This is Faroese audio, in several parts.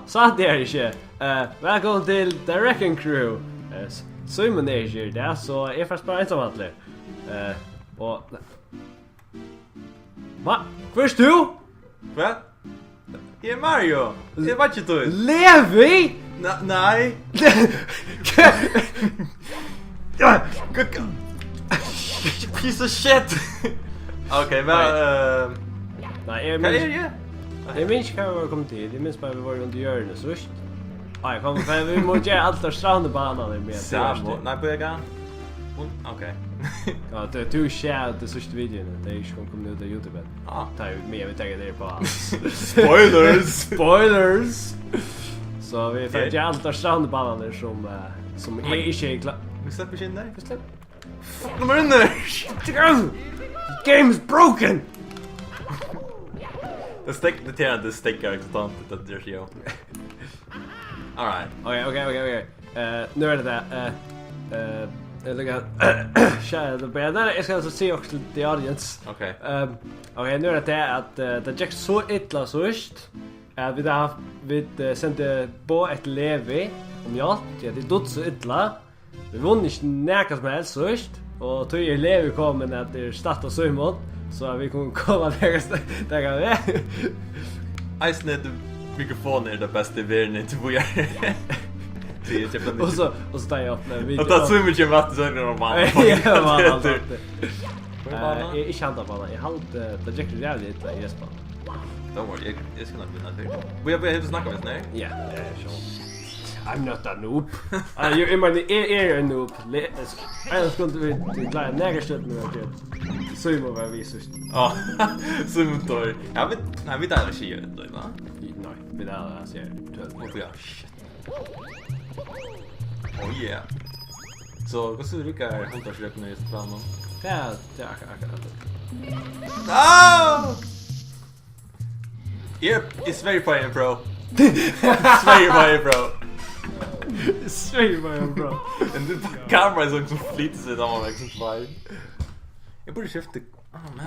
Sant det ikke. Velkommen til The Wrecking Crew. Simon er ikke der, så jeg får spørre ensamhandler. Og... Hva? Først du? Hva? Jeg er Mario. Jeg var ikke du. Levi? Nej. Piece of shit. Okay, men... Nej, jeg minns ikke hva vi kom til. Jeg minns bare vi var rundt i hjørnet først. Jeg kom for vi må gjøre alt der strandebaner med. Samma. Nej, börja igen. Okej. Ja, du skär det sista videon. Det är ju kommer ut på YouTube. Ta ut med vi tar det på. Spoilers. Så vi får göra allt där strandbanan som är inte klar. Vi släpper in där. Vi släpper. De är inne. Game is broken. Det sticker extant det där show. All right. Okej. Nu är det jag lägger share the band. Jag ska alltså se också the audience. Okej. Okej, nu är det att det gick så illa först. Vi sände på ett Levi om jag. Det dött så illa. Vi vann inte näka som helst först. Och tog Levi kom men att det startade så emot. Så vi kunde komma där kan vi. Ice net mikrofonen är det bästa världen inte vad jag. Och så tar jag upp när vi. Och då svimmar ju vatten så är det normalt. Ja, man. Jag inte handlar på det. Jag håller det gick jävligt i Jesper. Don't worry, jag ska nog vinna det. Vi har helt snackat med snä. Ja, sure. I'm not a noob. You in my ear a noob. Jag ska inte klara nägerstöt med det. Så må vara vi sist. Ja, som tar. Jag vet, nej vi där är ju det va? Nej, vi där är så och ja. Oh yeah. Så vad skulle du kan hämta släpp nu i planen? Ja. No! Yep, it's very funny, bro. It's very funny, bro. It's very funny, bro. And the camera is också flit så där var liksom fine. Jag borde skifta. Oh man.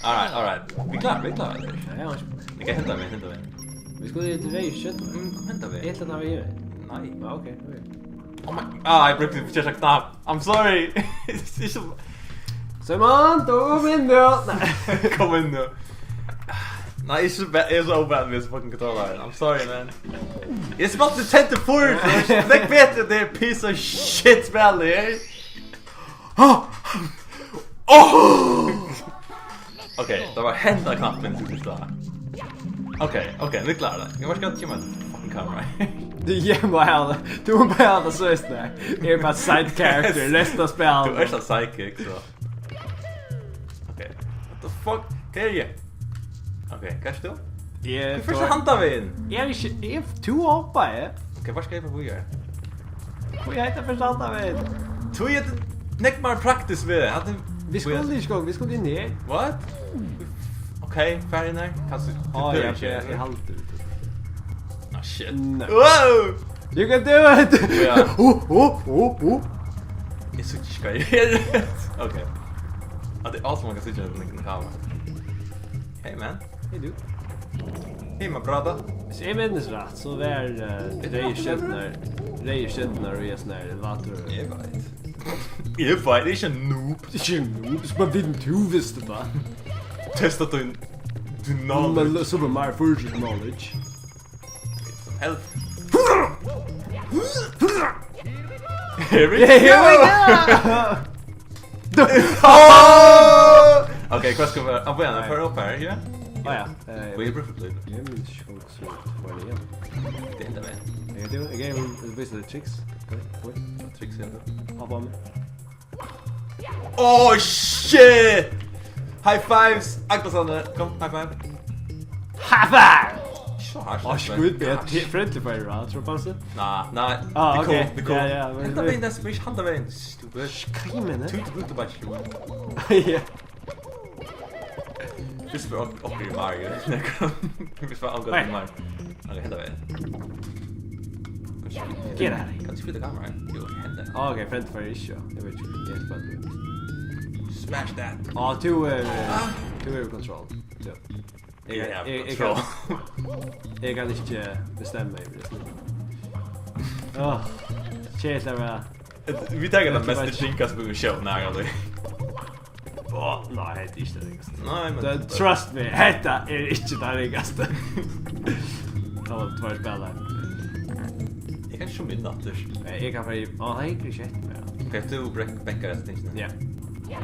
All right. Vi klarar. Ja, vi kan hämta mig. Vi ska ju till Rage. Kom hämta mig. Ett när vi är. Nej. Ja, okej. Oh my. I broke the chest knapp. I'm sorry. Simon, du min då. Kom in nu. Nej, it's so bad with this fucking controller. I'm sorry, man. It's about to tend to forward. Lägg vet det är piece of shit spel, eh? Okej, det var hända knappen till sista. Okej, nu klarar det. Jag ska inte gömma fucking kamera. Du gömmer här. Du är bara det så är det. Jag är bara side character resten av spelet. Du är så psychic så. Okej. What the fuck? Här är okej, kanske då? Ja, du första hanta vi in. Jag är två hoppa, ja. Okej, vad ska jag på göra? Får jag inte första hanta vi in? Två är neckmar practice med det. Vi skulle in ner. What? Okej, färdig där. Kanske. Ja, jag halter ut. Ah shit. No. Wow! You can do it. Ja. Oh. Jag ska göra det. Okej. Det är allt man kan sitta med den kameran. Hey man. Hey du. Hey my brother. Så jag minns rätt så var Ray Schindler och just när vatten. Jag vet, det är inte en noob. Det är inte noob, så man vet inte hur visst det var. Testa din knowledge. Men Super Mario First knowledge. Some help. Here we go! Okej, vad ska vi... Abba, för upp här, ja? Ja. Vad är det för liv? Jag minns inte så vad det är. Det är inte med. Jag gör en game with the tricks. Tricks igen. Hoppa med. Oh shit! High fives! Akta kom, high five. High five! Oh, good bit. Friendly fire, tror du på det? Nej. Det kom. Ja. Vänta vägen där, swish handa vägen. Stupid. Skrimen, Tut ut bara. Ja. Just för och i Mario. Vi ska angå till Mario. Okej, hända vägen. Get out. Kan du flytta kameran? Jo, hända. Okej, friendly fire issue. Jag vet inte. Yes, but smash that. two control. Ja. Jag kan inte bestämma mig. Tjejsar med. Vi tar den mest drinkas på show när jag. Nej, det är inte det rigaste. Nej, men trust me, detta är inte det rigaste. Ta väl två spelare. Jag kan ju minna att Jag kan för han gick ju shit med. Okej, du bänkar det tänkte jag. Ja.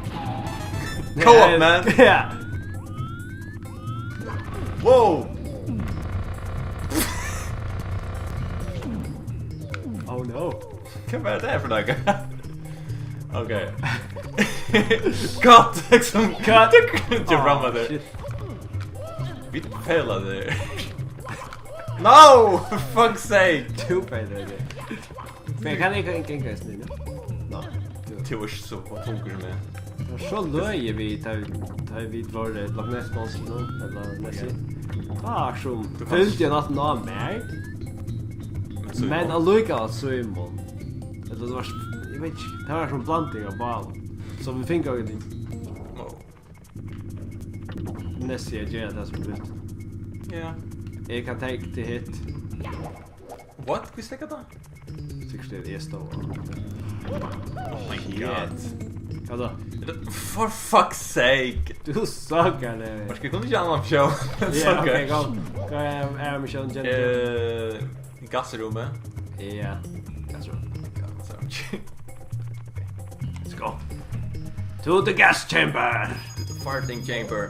Co-op, man. Ja. Wow. Oh no. Vad är det här för något? Okej. Cut liksom. Cut. Inte framma där. Vi failade. No! For fuck's sake! Du failade det. Men jag kan inte gänga snö. Nej. Tusch så på tunker med. Så löjer vi tar vi var det Loch Ness Monster nu eller nästan. Som följde jag något av mig. Men alluga så i mån. Det var jag vet inte. Det var som blandning av ball. Så vi fick också det. Nästa jag det som vill. Ja. Jag kan ta till hit. What? Vi ska ta. 60 är stå. Oh my god. Alltså, for fuck's sake. du suckar det. Vad ska kunna göra en show? Ja, okej, gå. Gå är med Sean Gentry. Gasrummet. Ja. Gasrum. Let's go. To the gas chamber. The farting chamber.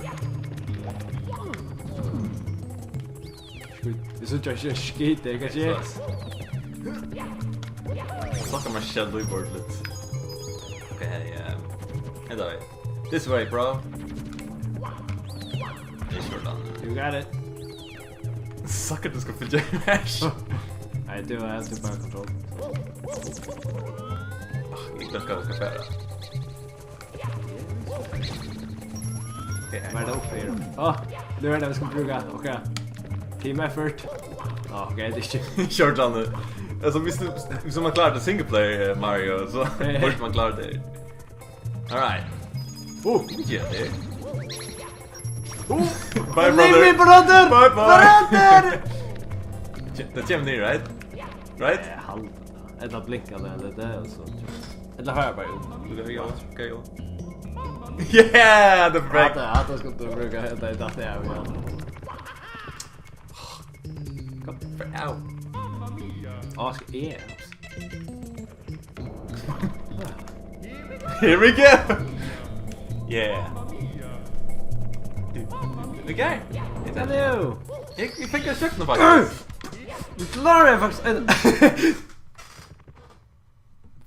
Det så jag skit det kanske. Fuck my shell do board lite. Okay, anyway. This way, bro. It's your done. You got it. Suck it, du ska få J-Mash. Nej, det var alltid bara kontroll. Inte ska vi färra. Vad är det uppe i då? Nu är det vi ska bruka. Okej. Team effort. Okej, det är inte. Kör Janne. Alltså, hvis man klarar det single player Mario, så borde man klara det. Alright. Ja, det. Bye, brother! Leave me, brother! Bye, bye! Brother! Det kommer ner, right? Right? Han... Eller blinkande eller det alltså. Eller har jag bara gjort? Okay. Yeah, the break! Att jag ska inte bruka det där det är. Ow. Ask er. Here we go! Yeah. Okay. Hello! Jag fick en kökna faktiskt. Du klarar det faktiskt.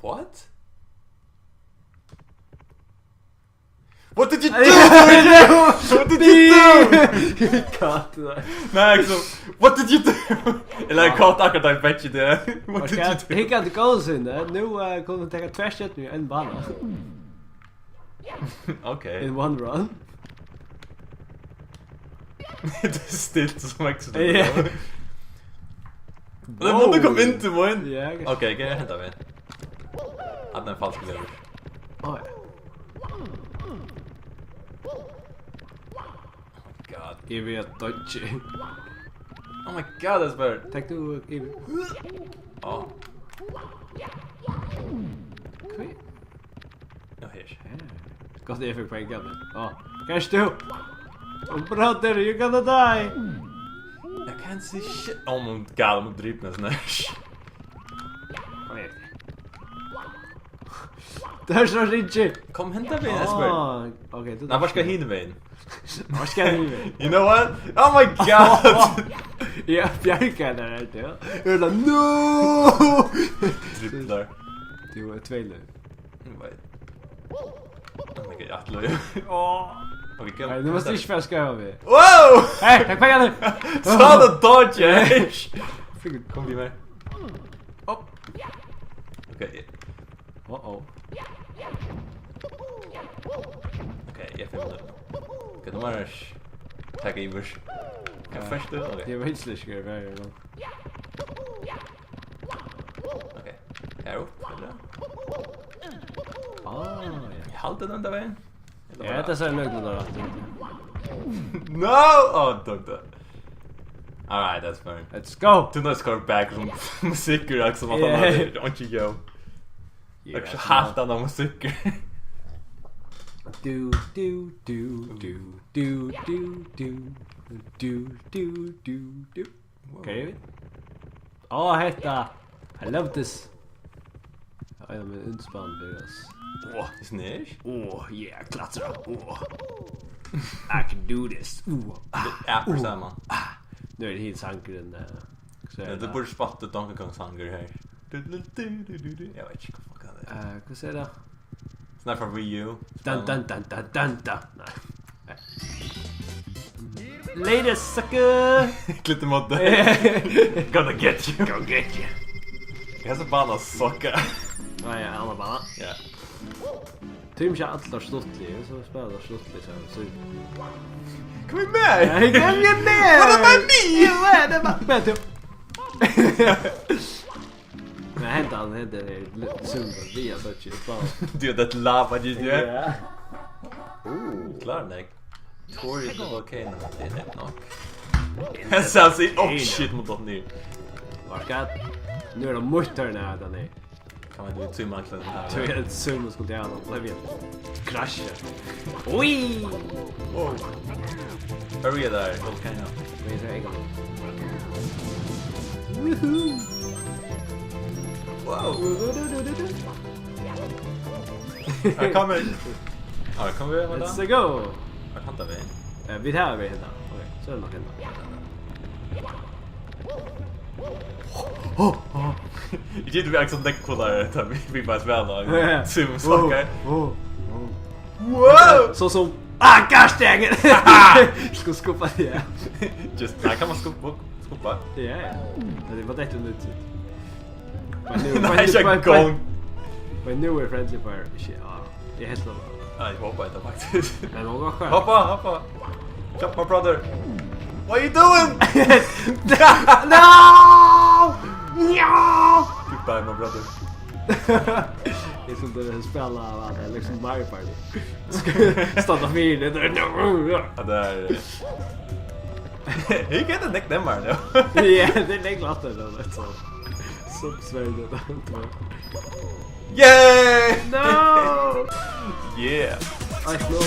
What? What did you do? What did you do? Cut. Nej, så what did you do? Eller jag cut akkurat där betch det. What did you do? Jag kan inte gå sen där. Nu kommer jag ta tvärsätt nu en bana. Okay. In one run. Det är stilt som extra. Ja. Det måste komma in till mig. Ja. Okej, kan jag hämta mig? Att den falsk lever. Oj. God. Jag vet dodgy. Oh my god, that's better. Tack du Ivi. Ja. Kvitt. Ja, hörs. Gott jag fick poäng igen. Ja. Kanske du. Oh brother, you're gonna die. Jag kan se shit. Oh my god, I'm drypna sån här. Det här slår inte. Kom, hämta mig, Esper. Okej, du. Nej, var ska jag hinna mig in? Var ska jag hinna? You know what? Oh my god! Ja, bjärkar där är det. Jag är där, no! Tripplar. Du är tvål. Oh my god, jag ätlar ju. Okej, kan Nej, nu måste inte färska över vi. Wow! Hej, tack pengar nu! Ta det dodge! Kom vi med. Okej. Oh. Okej, jag får det. Kan du bara tagga i börs? Kan först du? Det var inte sliskare varje gång. Okej. Här upp, eller? Ja. Jag haltar den där vägen. Jag är inte så nöjd med det. No! Oh, dog that. Alright, that's fine. Let's go. Du nødt skal back som musiker också som att han hade inte yo. Jag så halt han av musiker. Do do do do do do do do do do. Okay. Oh, hetta. I love this. I am an unspann deras. Åh, snäsch. Oh, yeah, klattra. Oh. I can do this. Ja, samma. Nu är det helt sankren där. Så Det borde spotta Donkey Kong sanger här. Jag vet inte vad fan det är. Vad säger det? Snart från Wii U. Dun dun dun dun dun dun. Later, sucker! Lite modde. Gonna get you. Gonna get you. Jag har så bara socka. Nej, alla bara. Ja. Tim kör allt sluttlig, så spelar sluttlig så. Kom med! Jag kan ju med! What about me? Vad är det bara? Bättre. Men han hade det sunda via så att Du det lava du du. Ja. Klar nej. Tori the volcano det är det nog. Han sa sig oh shit mot den nu. Vad ska nu är det motorn där nere. Kan man du simma klart här. Så är det summa skulle jag nog jag vet. Krascha. Oj! Oh. Hurry där volcano. Men det är igång. Woohoo! Wow. Här kommer. Ja, kommer vi med Let's go. Vad kan det vara? Vi tar vi hända. Okej, så är det nog hända. Jag tycker vi också däck på där tar vi bara svälla. Zoom saker. Wow! Så som gashstängen. Ska skoppa det. Just där kan man skoppa. Ja. Det var det nu typ. Nej, jag gång. Men nu är friendly fire. Shit. Det är helt bra. Nej, jag hoppar inte faktiskt. Men någon skär. Hoppa. Jump my brother. What are you doing? No! No! Goodbye my brother. Det är som det spelar vad det liksom Mario Party. Starta fyren där. Ja, där. Hur kan det näck dem här nu? Ja, det är läglat det då så. Så svärde det inte. Yay! No! Yeah. I know.